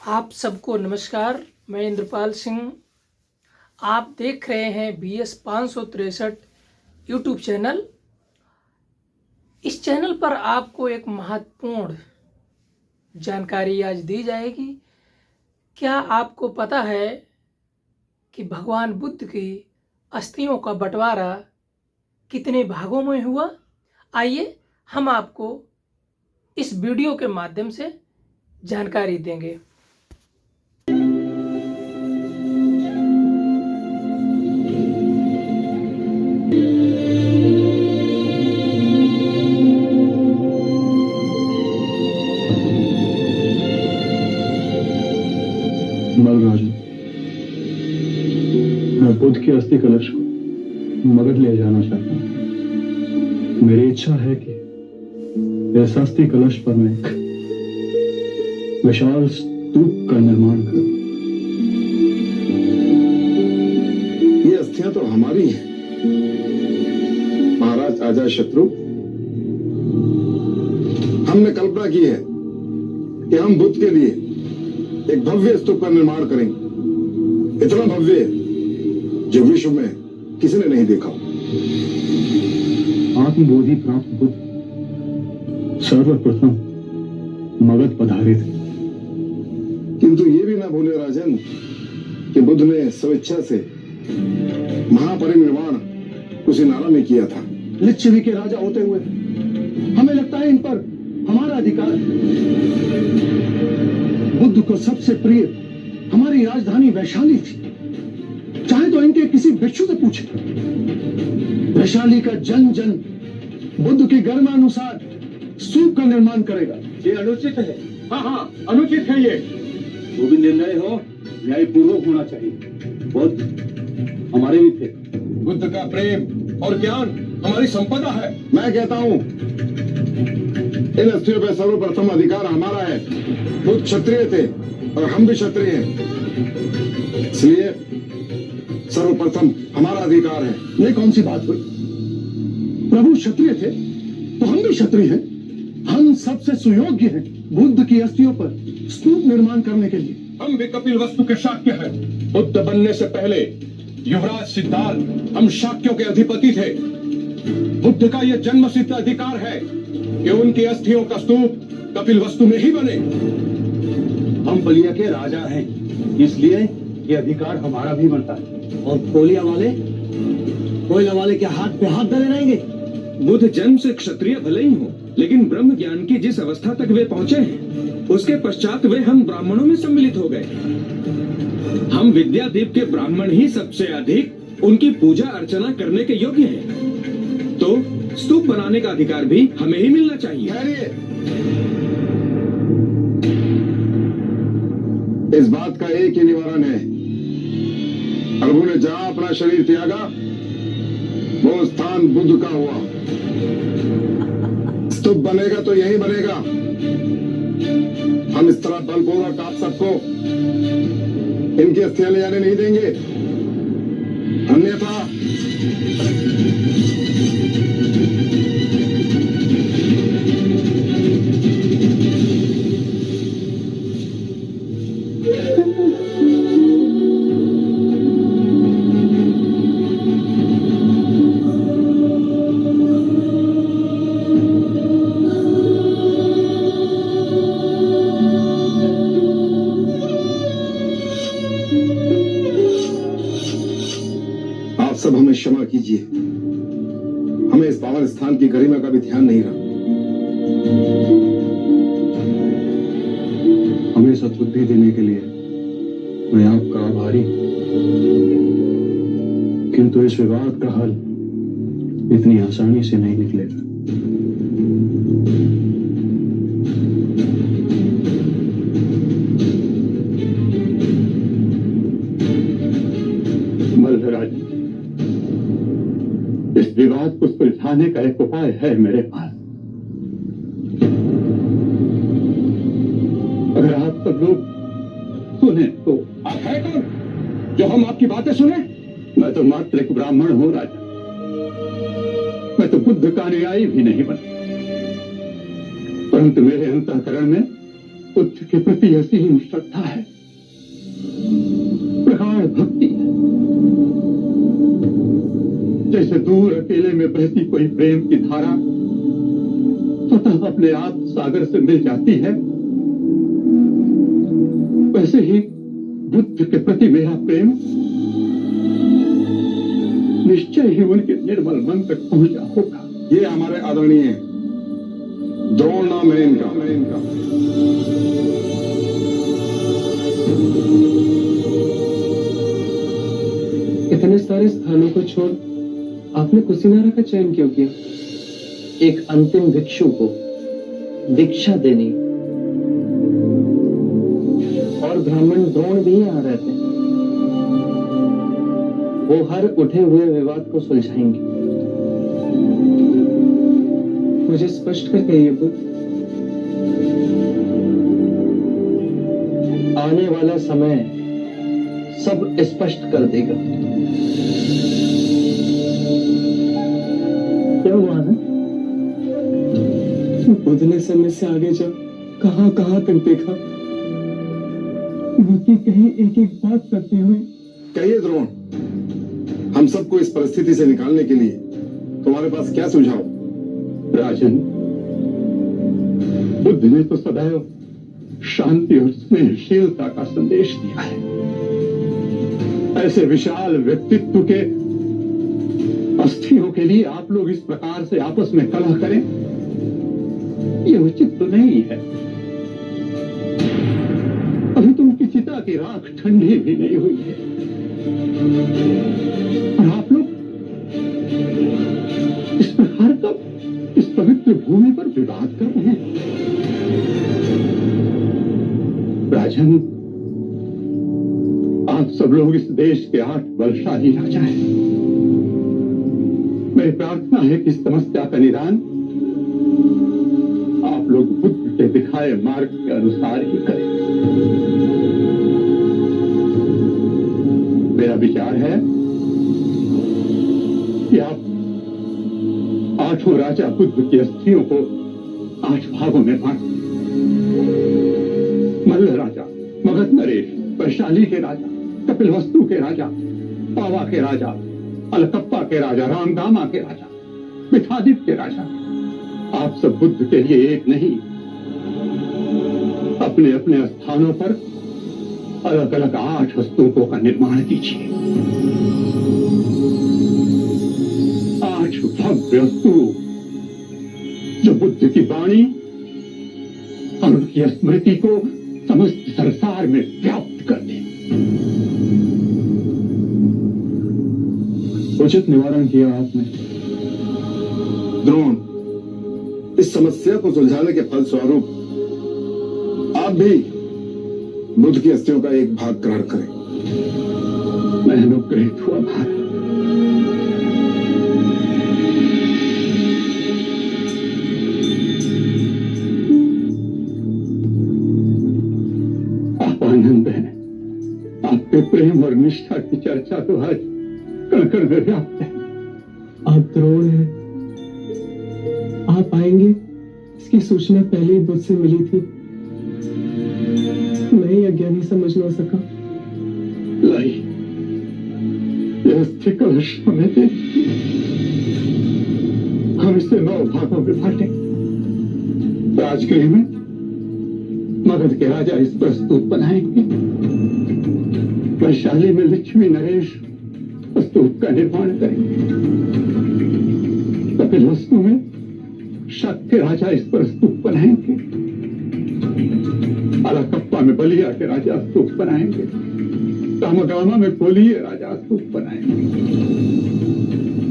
आप सबको नमस्कार। मैं इंद्रपाल सिंह। आप देख रहे हैं BS 563 यूट्यूब चैनल। इस चैनल पर आपको एक महत्वपूर्ण जानकारी आज दी जाएगी। क्या आपको पता है कि भगवान बुद्ध की अस्थियों का बंटवारा कितने भागों में हुआ? आइए हम आपको इस वीडियो के माध्यम से जानकारी देंगे। मलराज, मैं बुद्ध की अस्थि कलश को मगध ले जाना चाहता हूँ। मेरी इच्छा है कि इस अस्थि कलश पर मैं विशाल स्तूप का निर्माण करूं। ये अस्थियां तो हमारी हैं, महाराज अजातशत्रु। हमने कल्पना की है कि हम बुद्ध के लिए एक भव्य स्तूप का निर्माण करेंगे, इतना भव्य जो विश्व में किसी ने नहीं देखा। आत्मबोधि प्राप्त बुद्ध सर्वप्रथम मगध पधारे थे, किंतु ये भी ना भूले राजन कि बुद्ध ने स्वेच्छा से महापरिनिर्वाण कुशीनारा में किया था। लिच्छवी के राजा होते हुए हमें लगता है इन पर हमारा अधिकार है। बुद्ध को सबसे प्रिय हमारी राजधानी वैशाली थी। चाहे तो इनके किसी भिक्षु से पूछे। वैशाली का जन जन बुद्ध की गर्मानुसार स्तूप का निर्माण करेगा। ये अनुचित है। हाँ, अनुचित है। ये जो भी निर्णय हो न्यायपूर्वक होना चाहिए। बुद्ध हमारे भी थे। बुद्ध का प्रेम और ज्ञान हमारी संपदा है। मैं कहता हूं इन अस्थियों पर सर्वप्रथम अधिकार हमारा है। बुद्ध क्षत्रिय थे और हम भी क्षत्रिय हैं, इसलिए सर्वप्रथम हमारा अधिकार है। ये कौन सी बात हुई? प्रभु क्षत्रिय थे तो हम भी क्षत्रिय हैं। हम सबसे सुयोग्य हैं बुद्ध की अस्थियों पर स्तूप निर्माण करने के लिए। हम भी कपिल वस्तु के शाक्य हैं। बुद्ध बनने से पहले युवराज सिद्धार्थ हम शाक्यों के अधिपति थे। बुद्ध का यह जन्मसिद्ध अधिकार है कि उनकी अस्थियों का स्तूप कपिल वस्तु में ही बने। हम बलिया के राजा हैं, इसलिए ये अधिकार हमारा भी बनता है। और कोयला वाले के हाथ पे हाथ धरे रहेंगे। बुद्ध जन्म से क्षत्रिय भले ही हो, लेकिन ब्रह्म ज्ञान की जिस अवस्था तक वे पहुंचे हैं, उसके पश्चात वे हम ब्राह्मणों में सम्मिलित हो गए। हम विद्यादीप के ब्राह्मण ही सबसे अधिक उनकी पूजा अर्चना करने के योग्य हैं। तो स्तूप बनाने का अधिकार भी हमें ही मिलना चाहिए। ठहरिए, इस बात का एक ही निवारण है। प्रभु ने जहां अपना शरीर त्यागा वो स्थान बुद्ध का हुआ। स्तूप बनेगा तो यही बनेगा। हम इस तरह बलपूर्वक आप सबको इनकी अस्थियां ले जाने नहीं देंगे, अन्यथा सब हमें क्षमा कीजिए। हमें इस पावन स्थान की गरिमा का भी ध्यान नहीं रहा। हमें सद्बुद्धि देने के लिए मैं आपका आभारी, किंतु इस विवाद का हल इतनी आसानी से नहीं निकलेगा। मलधराज, इस विवाद को सुलझाने का एक उपाय है मेरे पास। अगर आप सब लोग सुने तो। आप है कौन जो हम आपकी बातें सुने? मैं तो मात्र एक ब्राह्मण हूं राजा। मैं तो बुद्ध का अनुयायी भी नहीं बना, परंतु मेरे अंतःकरण में बुद्ध के प्रति असीम श्रद्धा है, प्रगाढ़ भक्ति है। जैसे दूर अकेले में बहती कोई प्रेम की धारा स्वतः अपने आप सागर से मिल जाती है, वैसे ही बुद्ध के प्रति मेरा प्रेम निश्चय ही उनके निर्मल मन तक पहुंचा होगा। ये हमारे आदरणीय द्रोण नाम है इनका। इतने सारे स्थानों को छोड़ आपने कुशीनारा का चयन क्यों किया? एक अंतिम भिक्षु को दीक्षा देनी, और ब्राह्मण द्रोण भी यहाँ रहते हैं। वो हर उठे हुए विवाद को सुलझाएंगे। मुझे स्पष्ट कर कहिए बुद्ध। आने वाला समय सब स्पष्ट कर देगा। क्या हुआ ना? बुद्ध ने समय से आगे जा कहां कहां तक देखा, बाकी कहीं एक एक बात करते हुए। कहिए द्रोण, हम सबको इस परिस्थिति से निकालने के लिए तुम्हारे पास क्या सुझाव? राजन, बुद्ध ने तो सदैव शांति और स्नेहशीलता का संदेश दिया है। ऐसे विशाल व्यक्तित्व के अस्थियों के लिए आप लोग इस प्रकार से आपस में कलह करें, ये उचित तो नहीं है। अभी तो उनकी चिता की राख ठंडी भी नहीं हुई है, और आप लोग इस प्रकार का इस पवित्र भूमि पर विवाद कर रहे हैं। राजन, आप सब लोग इस देश के 8 बलशाली राजा हैं। मेरी प्रार्थना है कि इस समस्या का निदान आप लोग बुद्ध के दिखाए मार्ग के अनुसार ही करें। मेरा विचार है कि आप 8 राजा बुद्ध की अस्थियों को 8 भागों में बांट, मल्ल राजा, मगध नरेश, वैशाली के राजा, कपिलवस्तु के राजा, पावा के राजा, अलकप्पा के राजा, रामगामा के राजा, मिथादित के राजा, आप सब बुद्ध के लिए एक नहीं, अपने अपने स्थानों पर अलग अलग 8 स्तूपों का निर्माण कीजिए। 8 भव्य स्तूप जो बुद्ध की वाणी और उनकी स्मृति को समस्त संसार में व्याप्त कर दे। उचित निवारण किया आपने। द्रोण, इस समस्या को सुलझाने के फलस्वरूप आप भी बुद्ध की अस्थियों का एक भाग ग्रहण करें। मैं अनुग्रहित हुआ महाराज। आप आनंद हैं, आपके प्रेम और निष्ठा की चर्चा तो आज कण कण में व्याप्त है। आप द्रोण हैं, आप आएंगे इसकी सूचना पहले ही बुद्ध से मिली थी। मैं ही अज्ञानी समझ ना सका। लाई, यह अस्थि कलश हमें दे, हम इसे 9 भागों में बांटे। राजगृह में मगध के राजा इस पर स्तूप बनाएंगे, वैशाली में लक्ष्मी नरेश स्तूप का निर्माण करेंगे, कपिलवस्तु में शक के राजा इस पर स्तूप बनाएंगे, अलकप्पा में बलिया के राजा स्तूप बनाएंगे, कामगामा में कोलीय राजा स्तूप बनाएंगे,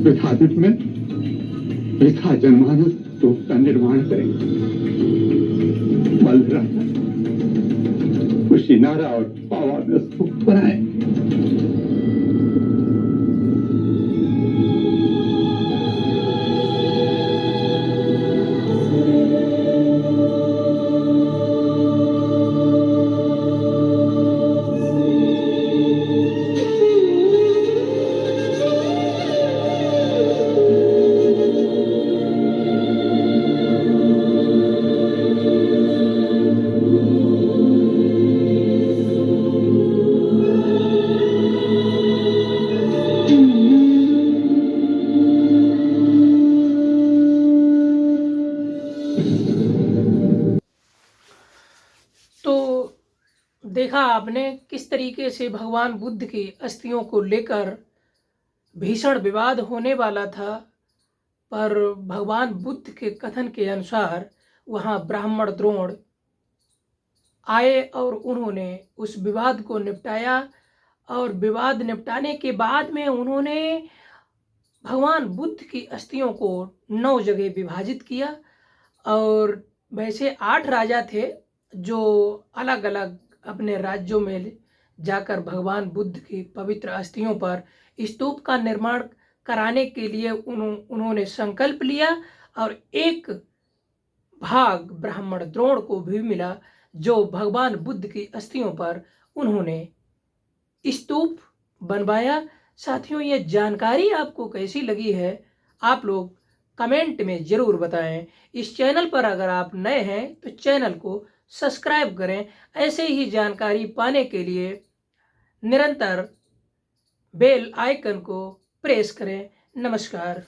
विथादित में विथा जनमानस स्तूप का निर्माण करेंगे, मल्ल राजा कुशीनारा और पावा में स्तूप बनाएंगे। देखा आपने किस तरीके से भगवान बुद्ध की अस्थियों को लेकर भीषण विवाद होने वाला था, पर भगवान बुद्ध के कथन के अनुसार वहाँ ब्राह्मण द्रोण आए और उन्होंने उस विवाद को निपटाया। और विवाद निपटाने के बाद में उन्होंने भगवान बुद्ध की अस्थियों को 9 जगह विभाजित किया। और वैसे 8 राजा थे जो अलग अलग अपने राज्यों में जाकर भगवान बुद्ध की पवित्र अस्थियों पर स्तूप का निर्माण कराने के लिए उन्होंने संकल्प लिया। और एक भाग ब्राह्मण द्रोण को भी मिला जो भगवान बुद्ध की अस्थियों पर उन्होंने स्तूप बनवाया। साथियों, ये जानकारी आपको कैसी लगी है आप लोग कमेंट में ज़रूर बताएं। इस चैनल पर अगर आप नए हैं तो चैनल को सब्सक्राइब करें। ऐसे ही जानकारी पाने के लिए निरंतर बेल आइकन को प्रेस करें। नमस्कार।